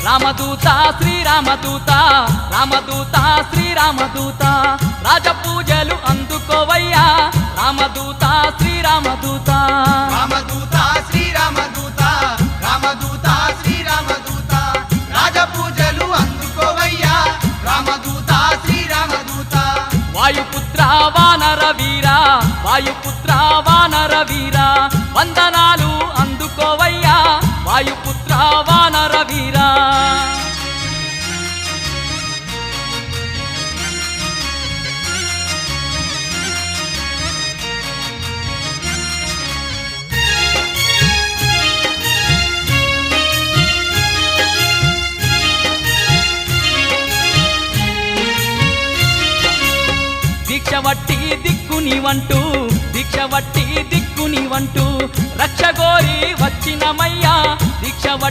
రామదూత శ్రీరామదూత రామదూత శ్రీరామదూత రాజపూజలు అందుకోవయ్యా రామదూత శ్రీరామదూత రామదూత శ్రీరామదూత రామదూత శ్రీరామదూత రాజపూజలు అందుకోవయ్యా రామదూత శ్రీరామదూత వాయుపుత్ర వానర వీర వాయుపుత్ర వానర వీర వందనాలు అందుకోవయ్యా వాయుపుత్ర వానర వీర దీక్షవట్టి దిక్కునివంటూ దీక్షవట్టి దిక్కునివంటూ రక్షగోరి వచ్చినమయ్యా దీక్షవట్టి